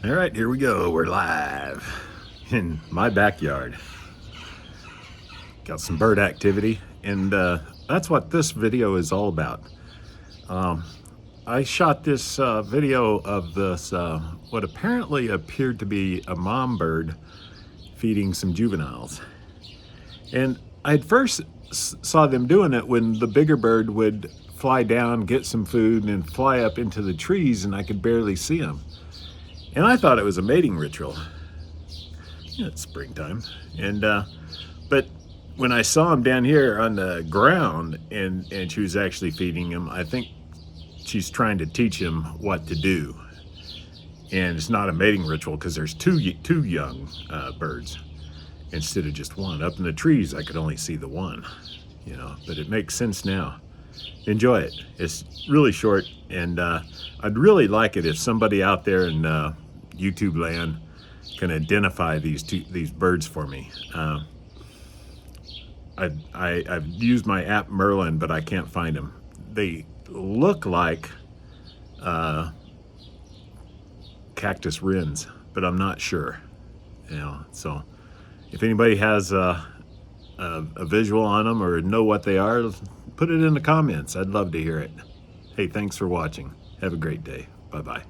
All right, here we go. We're live in my backyard. Got some bird activity, and that's what this video is all about. I shot this video of this, what apparently appeared to be a mom bird feeding some juveniles. And I first saw them doing it when the bigger bird would fly down, get some food, and fly up into the trees, and I could barely see them. And I thought it was a mating ritual. Yeah, it's springtime. And but when I saw him down here on the ground and she was actually feeding him, I think she's trying to teach him what to do. And it's not a mating ritual because there's two young birds instead of just one. Up in the trees, I could only see the one, you know, but it makes sense now. Enjoy it. It's really short, and I'd really like it if somebody out there in YouTube land can identify these birds for me. I've used my app Merlin, but I can't find them. They look like cactus wrens, but I'm not sure. You know, so if anybody has a visual on them or know what they are, put it in the comments. I'd love to hear it. Hey, thanks for watching. Have a great day. Bye-bye.